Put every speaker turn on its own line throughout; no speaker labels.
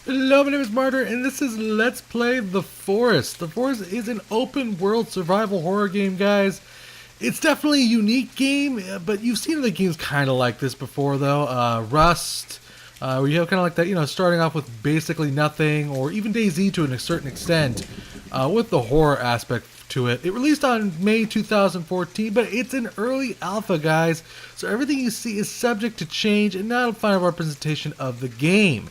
Hello, my name is Martyr, and this is Let's Play The Forest. The Forest is an open world survival horror game, guys. It's definitely a unique game, but you've seen other games kind of like this before, though. Rust, where you have kind of like that, starting off with basically nothing, or even DayZ to a certain extent, with the horror aspect to it. It released on May 2014, but it's an early alpha, guys, so everything you see is subject to change and not a final representation of the game.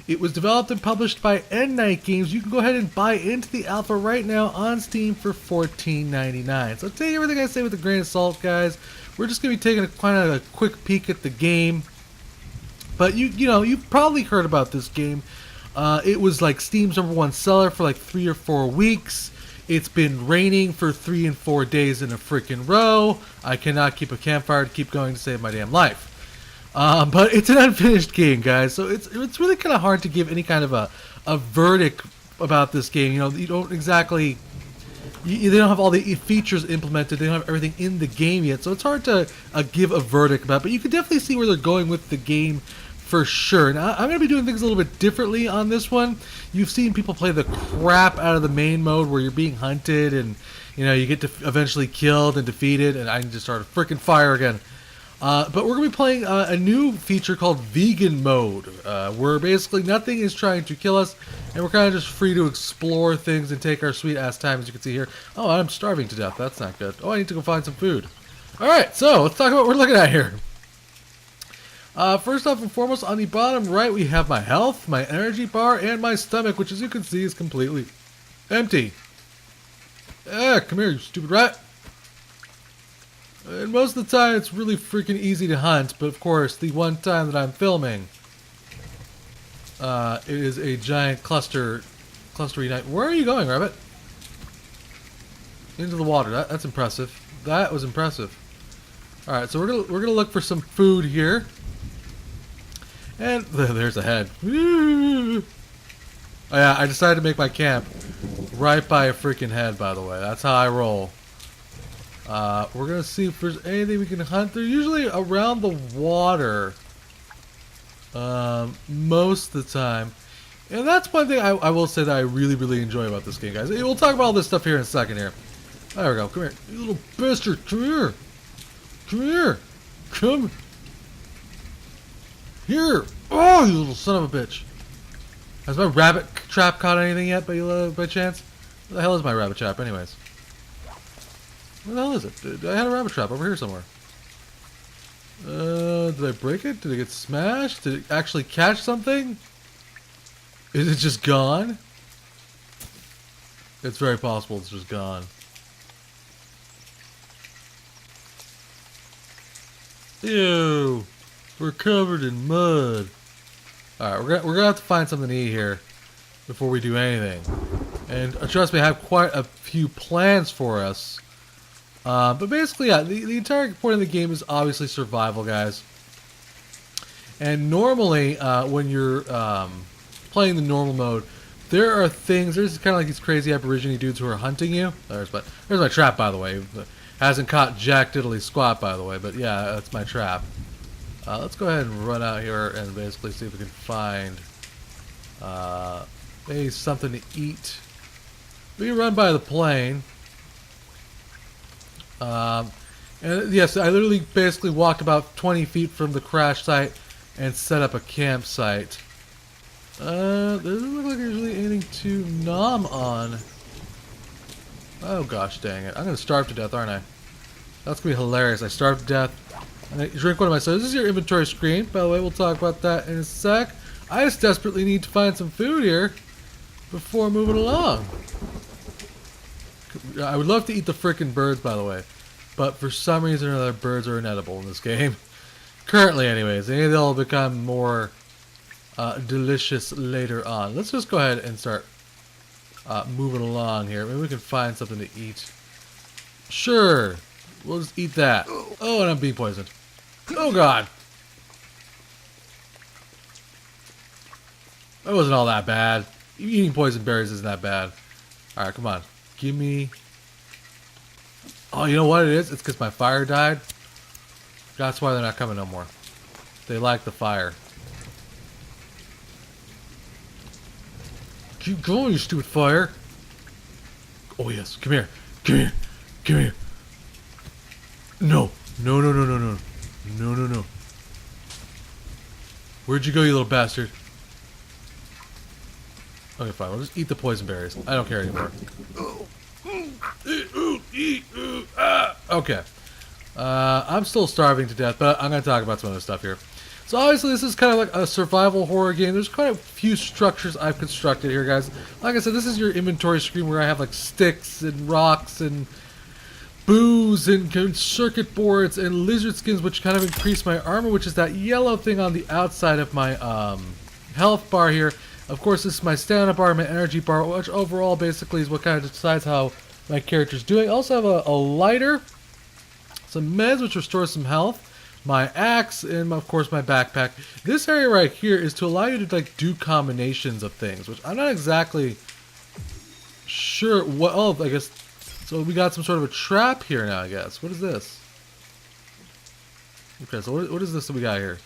It was developed and published by Endnight Games. You can go ahead and buy into the alpha right now on Steam for $14.99. So take everything I say with a grain of salt, guys. We're just going to be taking a quick peek at the game. But you've probably heard about this game. It was like Steam's #1 seller for like 3 or 4 weeks. It's been raining for 3 and 4 days in a freaking row. I cannot keep a campfire to keep going to save my damn life. But it's an unfinished game, guys, so it's really kind of hard to give any kind of a verdict about this game. You don't exactly... they don't have all the features implemented. They don't have everything in the game yet, so it's hard to give a verdict about it. But you can definitely see where they're going with the game for sure. Now, I'm going to be doing things a little bit differently on this one. You've seen people play the crap out of the main mode where you're being hunted and, you get eventually killed and defeated, and I can just start a freaking fire again. But we're going to be playing a new feature called Veganmode, where basically nothing is trying to kill us, and we're kind of just free to explore things and take our sweet-ass time, as you can see here. Oh, I'm starving to death. That's not good. Oh, I need to go find some food. Alright, so let's talk about what we're looking at here. First off and foremost, on the bottom right, we have my health, my energy bar, and my stomach, which, as you can see, is completely empty. Come here, you stupid rat. And most of the time, it's really freaking easy to hunt, but of course, the one time that I'm filming, it is a giant clustery night. Where are you going, Rabbit? Into the water. That's impressive. That was impressive. All right, so we're gonna look for some food here, and there's a head. Oh yeah, I decided to make my camp right by a freaking head. By the way, that's how I roll. We're going to see if there's anything we can hunt. They're usually around the water most of the time. And that's one thing I will say that I really, really enjoy about this game, guys. We'll talk about all this stuff here in a second here. There we go. Come here. You little bastard. Come here. Come here. Come here. Oh, you little son of a bitch. Has my rabbit trap caught anything yet by chance? What the hell is my rabbit trap anyways? Where the hell is it? I had a rabbit trap over here somewhere. Did I break it? Did it get smashed? Did it actually catch something? Is it just gone? It's very possible it's just gone. Ew! We're covered in mud. Alright, we're gonna have to find something to eat here before we do anything. And trust me, I have quite a few plans for us. But basically, yeah, the entire point of the game is obviously survival, guys. And normally, when you're playing the normal mode, there are things. There's kind of like these crazy aborigine dudes who are hunting you. There's my trap, by the way. Hasn't caught jack diddly squat, by the way. But yeah, that's my trap. Let's go ahead and run out here and basically see if we can find maybe something to eat. We can run by the plane. And yes, I literally basically walked about 20 feet from the crash site and set up a campsite. Doesn't look like there's really anything to nom on. Oh gosh dang it. I'm gonna starve to death, aren't I? That's gonna be hilarious. I starve to death and I drink one of my sodas. This is your inventory screen. By the way, we'll talk about that in a sec. I just desperately need to find some food here before moving along. I would love to eat the frickin' birds, by the way. But for some reason or other, birds are inedible in this game. Currently, anyways. Maybe they'll become more delicious later on. Let's just go ahead and start moving along here. Maybe we can find something to eat. Sure. We'll just eat that. Oh, and I'm being poisoned. Oh, God. That wasn't all that bad. Eating poison berries isn't that bad. Alright, come on. Give me... Oh, you know what it is? It's because my fire died. That's why they're not coming no more. They like the fire. Keep going, you stupid fire. Oh yes, come here. Come here. Come here. No. No, no, no, no, no. No, no, no. Where'd you go, you little bastard? Okay, fine. We'll just eat the poison berries. I don't care anymore. Okay. I'm still starving to death, but I'm going to talk about some other stuff here. So obviously this is kind of like a survival horror game. There's quite a few structures I've constructed here, guys. Like I said, this is your inventory screen where I have like sticks and rocks and booze and circuit boards and lizard skins, which kind of increase my armor, which is that yellow thing on the outside of my health bar here. Of course, this is my stamina bar, my energy bar, which overall basically is what kind of decides how my character's doing. I also have a lighter, some meds, which restore some health, my axe, and of course my backpack. This area right here is to allow you to like do combinations of things, which I'm not exactly sure what. Oh, I guess so. We got some sort of a trap here now. I guess. What is this? Okay, so what is this that we got here?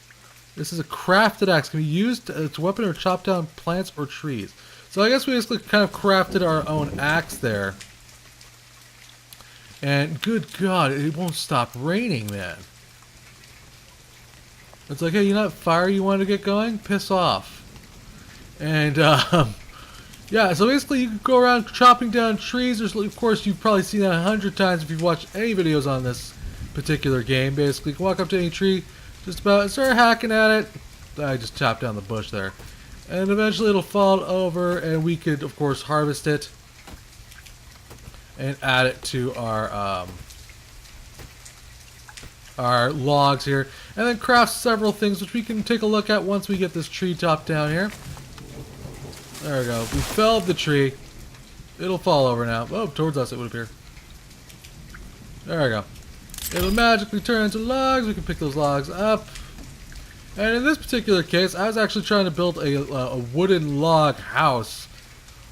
This is a crafted axe. Can be used as a weapon or chop down plants or trees. So I guess we basically kind of crafted our own axe there. And good God, it won't stop raining, man. It's like, hey, you know that fire you wanted to get going? Piss off. And, yeah, so basically you can go around chopping down trees. There's, of course, you've probably seen that 100 times if you've watched any videos on this particular game. Basically, you can walk up to any tree, just about, and start hacking at it. I just chopped down the bush there. And eventually it'll fall over, and we could, of course, harvest it and add it to our logs here, and then craft several things which we can take a look at once we get this tree chopped down here. There we go. We felled the tree. It'll fall over now. Oh, towards us it would appear. There we go. It'll magically turn into logs. We can pick those logs up. And in this particular case, I was actually trying to build a wooden log house.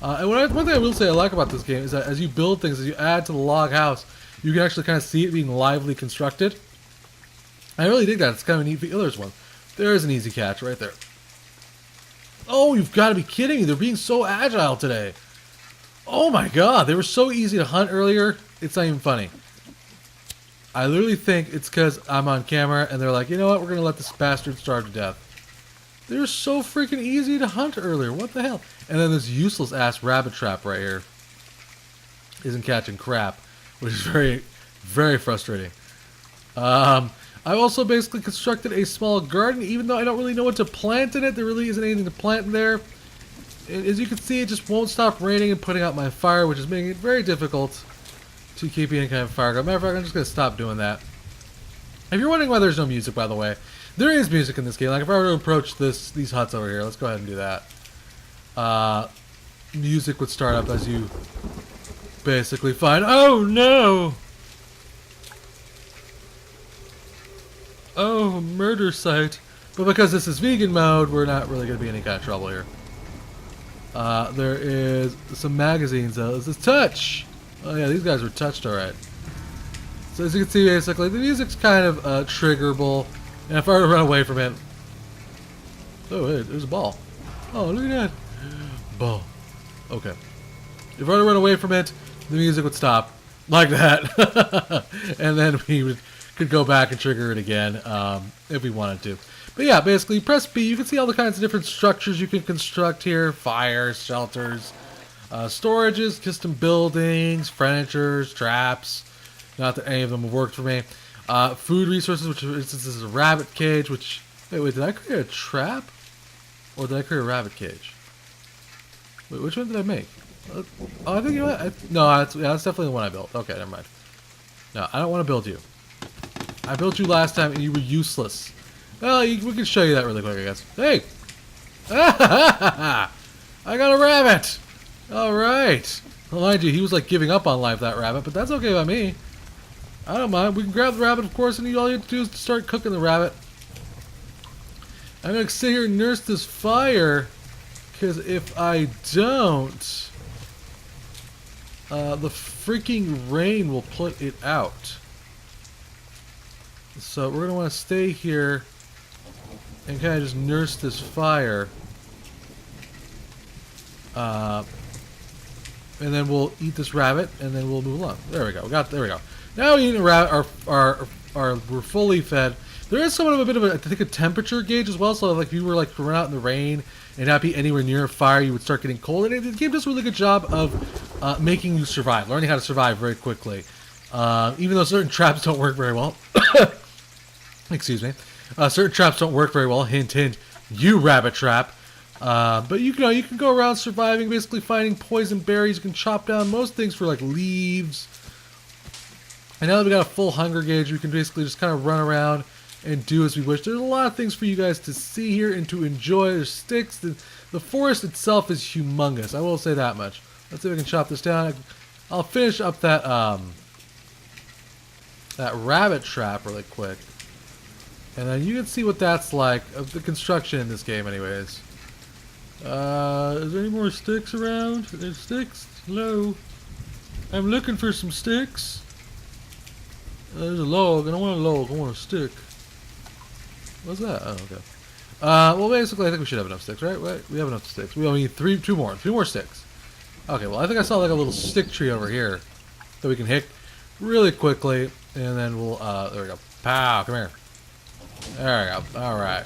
And one thing I will say I like about this game is that as you build things, as you add to the log house, you can actually kind of see it being lively constructed. I really dig that. It's kind of a neat feature. Oh, there's one. There's an easy catch right there. Oh, you've got to be kidding me. They're being so agile today. Oh my God. They were so easy to hunt earlier. It's not even funny. I literally think it's because I'm on camera and they're like, you know what? We're going to let this bastard starve to death. They were so freaking easy to hunt earlier. What the hell? And then this useless ass rabbit trap right here isn't catching crap, which is very, very frustrating. I also basically constructed a small garden, even though I don't really know what to plant in it. There really isn't anything to plant in there. And as you can see, it just won't stop raining and putting out my fire, which is making it very difficult to keep any kind of fire going. Matter of fact, I'm just going to stop doing that. If you're wondering why there's no music, by the way, there is music in this game. Like if I were to approach these huts over here, let's go ahead and do that. Music would start up as you basically find. Oh no! Oh, murder site. But because this is vegan mode, we're not really going to be in any kind of trouble here. There is some magazines though. This is touch. Oh yeah, these guys were touched alright. So as you can see, basically the music's kind of triggerable. And if I were to run away from it... Oh, hey, there's a ball. Oh, look at that. Ball. Okay. If I were to run away from it, the music would stop. Like that. And then we could go back and trigger it again if we wanted to. But yeah, basically, press B. You can see all the kinds of different structures you can construct here. Fires, shelters, storages, custom buildings, furnitures, traps. Not that any of them have worked for me. Food resources, which for instance is a rabbit cage, which... Wait, did I create a trap? Or did I create a rabbit cage? Wait, which one did I make? Oh, I think you know what? No, that's definitely the one I built. Okay, never mind. No, I don't want to build you. I built you last time and you were useless. Well, we can show you that really quick, I guess. Hey! I got a rabbit! Alright. Well, mind you, he was like giving up on life, that rabbit, but that's okay by me. I don't mind. We can grab the rabbit, of course, and all you have to do is start cooking the rabbit. I'm going to sit here and nurse this fire, because if I don't, the freaking rain will put it out. So we're going to want to stay here and kind of just nurse this fire. And then we'll eat this rabbit, and then we'll move along. There we go. There we go. Now we eat a rabbit. We're fully fed. There is somewhat of a bit of a, I think, a temperature gauge as well. So like if you were like to run out in the rain and not be anywhere near a fire, you would start getting cold. And the game does a really good job of making you survive, learning how to survive very quickly. Even though certain traps don't work very well. Excuse me. Certain traps don't work very well. Hint, hint. You rabbit trap. But you can go around surviving, basically finding poison berries. You can chop down most things for like leaves. And now that we got a full hunger gauge, we can basically just kind of run around and do as we wish. There's a lot of things for you guys to see here and to enjoy. There's sticks. The forest itself is humongous. I will say that much. Let's see if I can chop this down. I'll finish up that that rabbit trap really quick. And then you can see what that's like, of the construction in this game anyways. Is there any more sticks around? There's sticks? Hello? I'm looking for some sticks. There's a log. I don't want a log. I want a stick. What's that? Oh, okay. Well, basically, I think we should have enough sticks, right? We have enough sticks. We only need two more sticks. Okay, well, I think I saw like a little stick tree over here that we can hit really quickly, and then we'll, there we go. Pow, come here. There we go. Alright.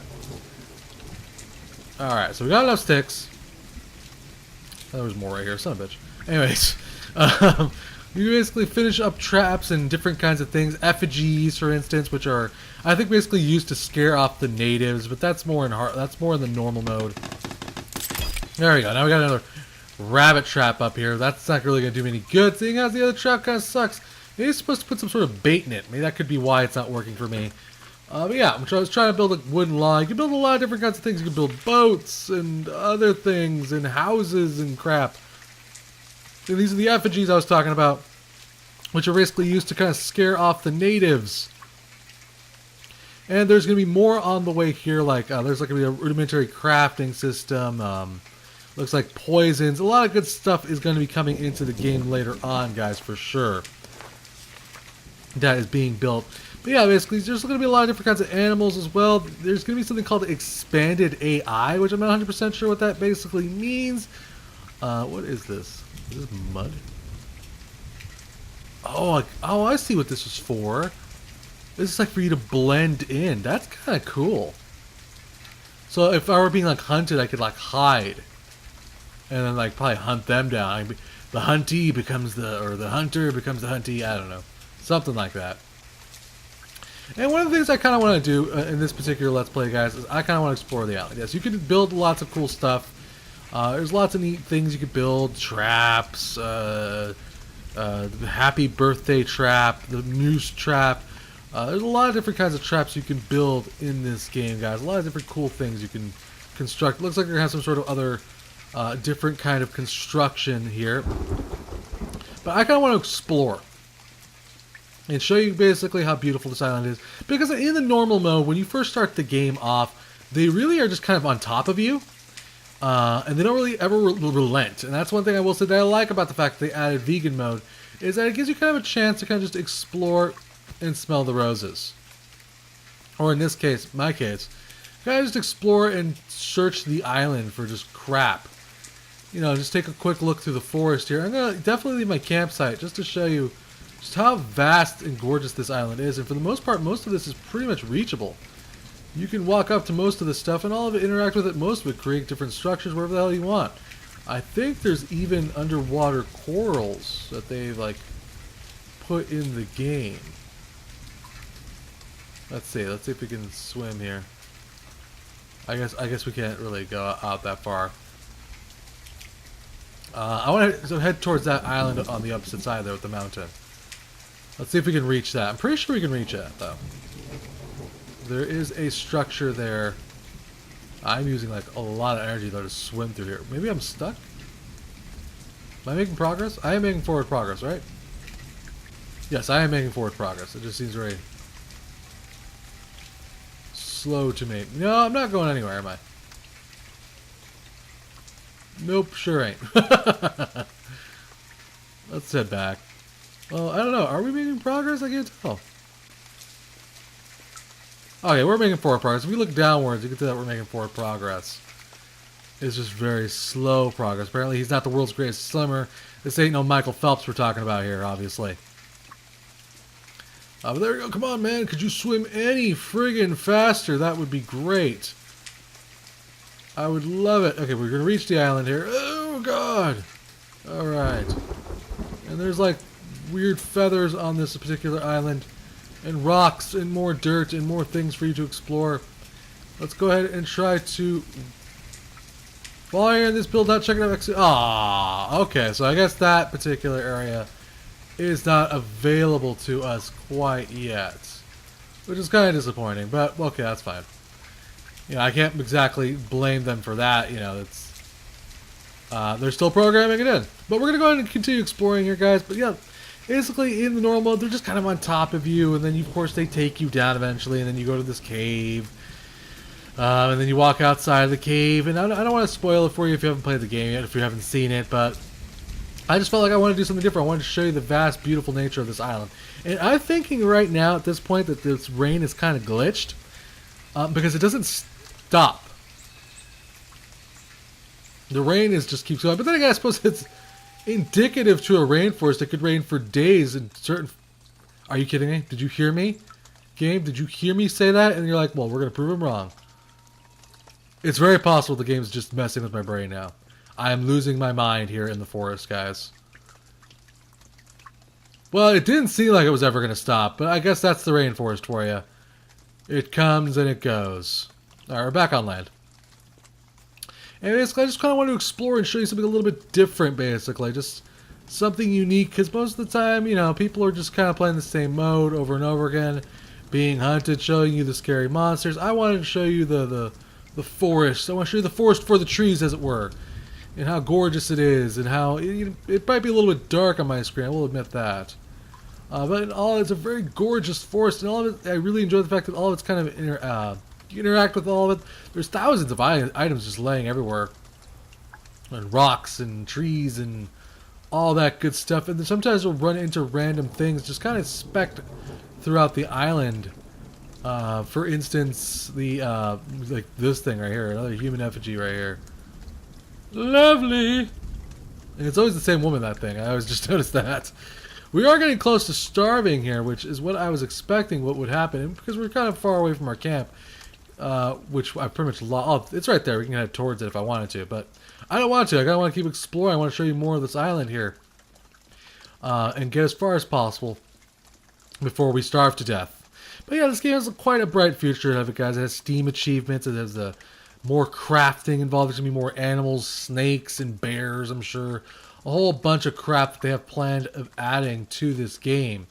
Alright, so we got enough sticks. Oh, there's more right here, son of a bitch. Anyways, you basically finish up traps and different kinds of things. Effigies, for instance, which are, I think, basically used to scare off the natives, but that's more in the normal mode. There we go. Now we got another rabbit trap up here. That's not really going to do me any good, seeing as the other trap kind of sucks. Maybe it's supposed to put some sort of bait in it. Maybe that could be why it's not working for me. But yeah, I was trying to build a wooden log. You can build a lot of different kinds of things. You can build boats and other things and houses and crap. And these are the effigies I was talking about, which are basically used to kind of scare off the natives. And there's going to be more on the way here. Like there's like going to be a rudimentary crafting system. Looks like poisons. A lot of good stuff is going to be coming into the game later on, guys, for sure. That is being built. But yeah, basically, there's going to be a lot of different kinds of animals as well. There's going to be something called expanded AI, which I'm not 100% sure what that basically means. What is this? Is this mud? Oh, I see what this is for. This is like for you to blend in. That's kind of cool. So if I were being like hunted, I could like hide. And then like probably hunt them down. The huntee becomes the hunter becomes the huntee. I don't know. Something like that. And one of the things I kind of want to do in this particular Let's Play, guys, is I kind of want to explore the island. Yes, you can build lots of cool stuff. There's lots of neat things you could build. Traps, the happy birthday trap, the moose trap. There's a lot of different kinds of traps you can build in this game, guys. A lot of different cool things you can construct. Looks like they're going to have some sort of other different kind of construction here. But I kind of want to explore and show you basically how beautiful this island is. Because in the normal mode, when you first start the game off, they really are just kind of on top of you. And they don't really ever relent. And that's one thing I will say that I like about the fact that they added vegan mode, is that it gives you kind of a chance to kind of just explore and smell the roses. Or in this case, my case, kind of just explore and search the island for just crap. You know, just take a quick look through the forest here. I'm going to definitely leave my campsite just to show you just how vast and gorgeous this island is. And for the most part, most of this is pretty much reachable. You can walk up to most of this stuff and all of it, interact with it, most of it, create different structures, wherever the hell you want. I think there's even underwater corals that they've like put in the game. Let's see if we can swim here. I guess we can't really go out that far. I want to head towards that island on the opposite side there with the mountain. Let's see if we can reach that. I'm pretty sure we can reach that, though. There is a structure there. I'm using like a lot of energy though to swim through here. Maybe I'm stuck? Am I making progress? I am making forward progress, right? Yes, I am making forward progress. It just seems very slow to me. No, I'm not going anywhere, am I? Nope, sure ain't. Let's head back. Well, I don't know. Are we making progress? I can't tell. Okay, we're making forward progress. If we look downwards, you can see that we're making forward progress. It's just very slow progress. Apparently, he's not the world's greatest swimmer. This ain't no Michael Phelps we're talking about here, obviously. But there we go. Come on, man. Could you swim any friggin' faster? That would be great. I would love it. Okay, we're going to reach the island here. Oh, God. All right. And there's, like, weird feathers on this particular island. And rocks and more dirt and more things for you to explore. Let's go ahead and try to... While you're in this build out, check it out. Ah, okay. So I guess that particular area is not available to us quite yet, which is kind of disappointing. But okay, that's fine. You know, I can't exactly blame them for that. You know, it's they're still programming it in. But we're gonna go ahead and continue exploring here, guys. But yeah, basically in the normal mode, they're just kind of on top of you, and then of course they take you down eventually, and then you go to this cave. And then you walk outside of the cave, and I don't want to spoil it for you if you haven't played the game yet, if you haven't seen it, but I just felt like I wanted to do something different. I wanted to show you the vast, beautiful nature of this island. And I'm thinking right now at this point that this rain is kind of glitched, because it doesn't stop. The rain just keeps going, but then again, I suppose it's indicative to a rainforest. It could rain for days in certain... Are you kidding me? Did you hear me? Game, did you hear me say that? And you're like, well, we're going to prove him wrong. It's very possible the game's just messing with my brain now. I am losing my mind here in the forest, guys. Well, it didn't seem like it was ever going to stop, but I guess that's the rainforest for you. It comes and it goes. Alright, we're back on land. And basically, I just kind of want to explore and show you something a little bit different, basically. Just something unique, because most of the time, you know, people are just kind of playing the same mode over and over again. Being hunted, showing you the scary monsters. I wanted to show you the forest. I want to show you the forest for the trees, as it were, and how gorgeous it is, and how it might be a little bit dark on my screen. I will admit that, but in all, it's a very gorgeous forest, and all of it. I really enjoy the fact that all of it's kind of you interact with all of it. There's thousands of items just laying everywhere, and rocks and trees and all that good stuff. And then sometimes we'll run into random things, just kind of specked throughout the island. For instance, the like this thing right here, another human effigy right here. Lovely! And it's always the same woman, that thing. I always just noticed that. We are getting close to starving here, which is what I was expecting what would happen. And because we're kind of far away from our camp, which I pretty much lost. Oh, it's right there. We can head towards it if I wanted to, but I don't want to. I kind of want to keep exploring. I want to show you more of this island here. And get as far as possible before we starve to death. But yeah, this game has quite a bright future of it, guys. It has Steam achievements. It has more crafting involved. There's going to be more animals, snakes, and bears, I'm sure. A whole bunch of crap that they have planned of adding to this game.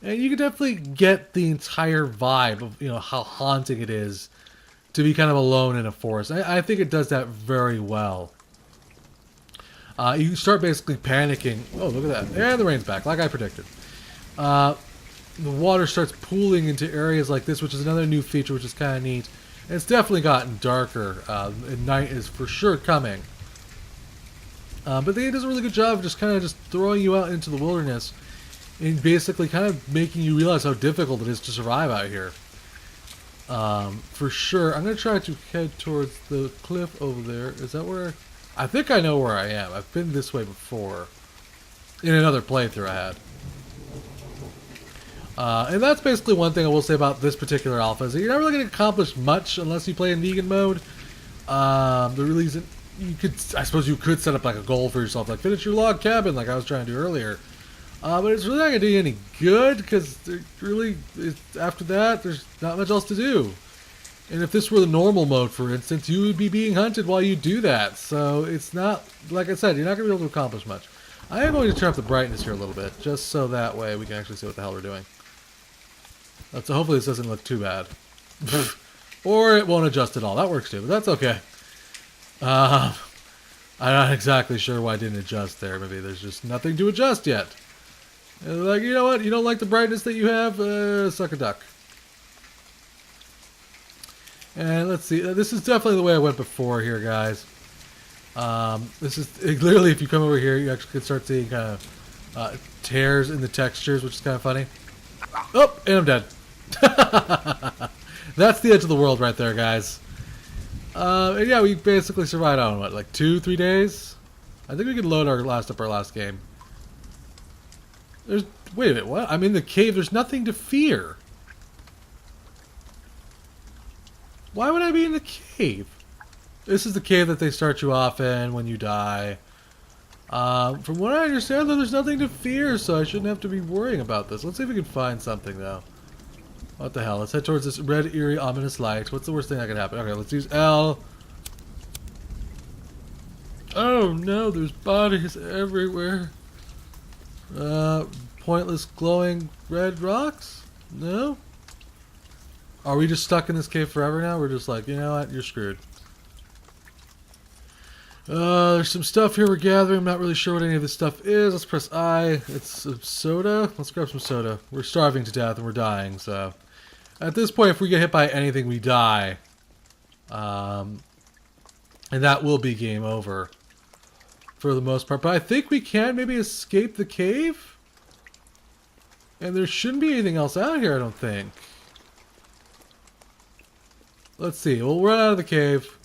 And you can definitely get the entire vibe of, you know, how haunting it is to be kind of alone in a forest. I think it does that very well. You start basically panicking. Oh, look at that. And the rain's back, like I predicted. The water starts pooling into areas like this, which is another new feature, which is kind of neat. And it's definitely gotten darker, and night is for sure coming. But the game does a really good job of just kind of just throwing you out into the wilderness and basically kind of making you realize how difficult it is to survive out here. For sure. I'm going to try to head towards the cliff over there. Is that where... I think I know where I am. I've been this way before. In another playthrough I had. And that's basically one thing I will say about this particular alpha, is that you're not really going to accomplish much unless you play in vegan mode. There really isn't... I suppose you could set up like a goal for yourself, like finish your log cabin, like I was trying to do earlier. But it's really not going to do you any good, because after that, there's not much else to do. And if this were the normal mode, for instance, you would be being hunted while you do that. So it's not, like I said, you're not going to be able to accomplish much. I am going to turn up the brightness here a little bit, just so that way we can actually see what the hell we're doing. So hopefully this doesn't look too bad. Or it won't adjust at all. That works too, but that's okay. I'm not exactly sure why it didn't adjust there. Maybe there's just nothing to adjust yet. Like, you know what? You don't like the brightness that you have? Suck a duck. And let's see. This is definitely the way I went before here, guys. This is literally, if you come over here, you actually can start seeing kind of tears in the textures, which is kind of funny. Oh, and I'm dead. That's the edge of the world right there, guys. And yeah, we basically survived on what, like 2-3 days? I think we could load our last game. There's, wait a minute, what? I'm in the cave, there's nothing to fear. Why would I be in the cave? This is the cave that they start you off in when you die. From what I understand, though, there's nothing to fear, so I shouldn't have to be worrying about this. Let's see if we can find something, though. What the hell? Let's head towards this red, eerie, ominous light. What's the worst thing that could happen? Okay, let's use L. Oh no, there's bodies everywhere. Pointless glowing red rocks? No? Are we just stuck in this cave forever now? We're just like, you know what? You're screwed. There's some stuff here we're gathering. I'm not really sure what any of this stuff is. Let's press I. It's a soda. Let's grab some soda. We're starving to death and we're dying, so... At this point, if we get hit by anything, we die. And that will be game over. For the most part. But I think we can maybe escape the cave? And there shouldn't be anything else out here, I don't think. Let's see. We'll run out of the cave.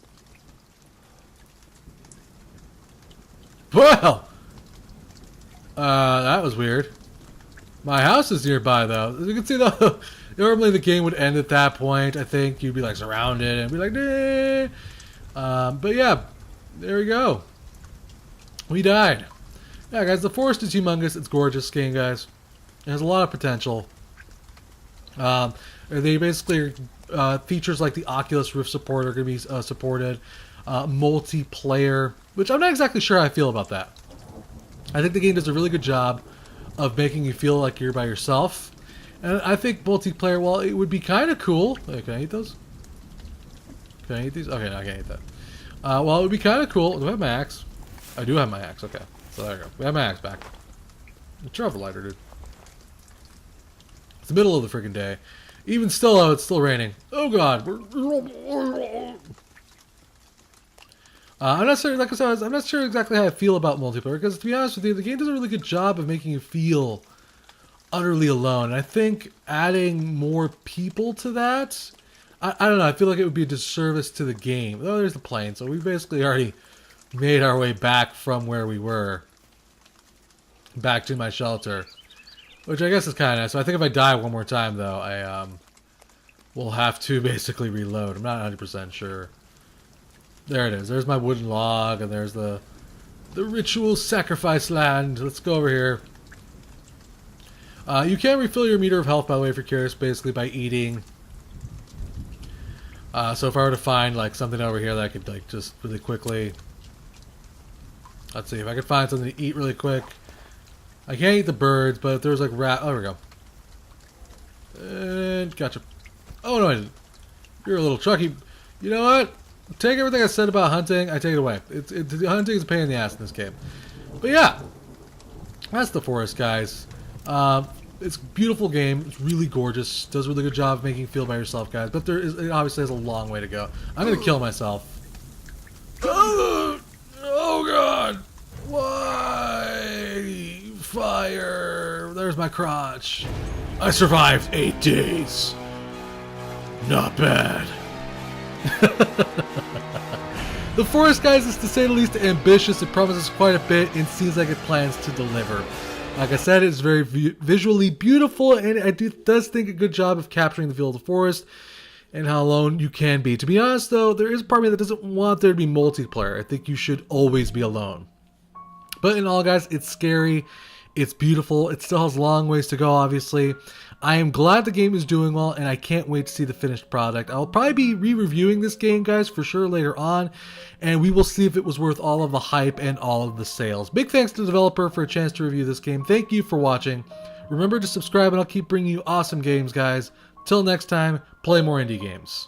Well! That was weird. My house is nearby, though. As you can see, though, normally the game would end at that point. I think you'd be, like, surrounded and be like, nah. But, yeah. There we go. We died. Yeah, guys, the forest is humongous. It's gorgeous game, guys. It has a lot of potential. They basically features like the Oculus Rift support are going to be supported. Multiplayer, which I'm not exactly sure how I feel about that. I think the game does a really good job of making you feel like you're by yourself. And I think multiplayer, well, it would be kind of cool. Wait, can I eat those? Can I eat these? Okay, no, I can't eat that. Well, it would be kind of cool. Do I have my axe? I do have my axe, okay. So there we go. We have my axe back. Turn off the lighter, dude. It's the middle of the freaking day. Even still, though, it's still raining. Oh, God. I'm not sure, like I said, I'm not sure exactly how I feel about multiplayer, because to be honest with you, the game does a really good job of making you feel utterly alone. And I think adding more people to that, I don't know, I feel like it would be a disservice to the game. Oh, there's the plane, so we basically already made our way back from where we were. Back to my shelter. Which I guess is kind of nice. So I think if I die one more time, though, I will have to basically reload. I'm not 100% sure. There it is. There's my wooden log, and there's the ritual sacrifice land. Let's go over here. You can refill your meter of health, by the way, if you're curious, basically by eating. So if I were to find like something over here that I could like just really quickly... Let's see if I could find something to eat really quick. I can't eat the birds, but if there's like rat... Oh, there we go. And gotcha. Oh, no, I didn't. You're a little Chucky. You know what? Take everything I said about hunting. I take it away. Hunting is a pain in the ass in this game. But yeah. That's the forest, guys. It's a beautiful game. It's really gorgeous. Does a really good job of making you feel by yourself, guys. But it obviously has a long way to go. I'm going to kill myself. Oh, God. Why? Fire. There's my crotch. I survived 8 days. Not bad. The forest, guys, is to say the least ambitious. It promises quite a bit and seems like it plans to deliver. Like I said, it's very visually beautiful, and it does think a good job of capturing the feel of the forest and how alone you can be. To be honest, though, there is a part of me that doesn't want there to be multiplayer. I think you should always be alone. But in all, guys, it's scary. It's beautiful. It still has long ways to go, obviously. I am glad the game is doing well, and I can't wait to see the finished product. I'll probably be re-reviewing this game, guys, for sure later on, and we will see if it was worth all of the hype and all of the sales. Big thanks to the developer for a chance to review this game. Thank you for watching. Remember to subscribe, and I'll keep bringing you awesome games, guys. Till next time, play more indie games.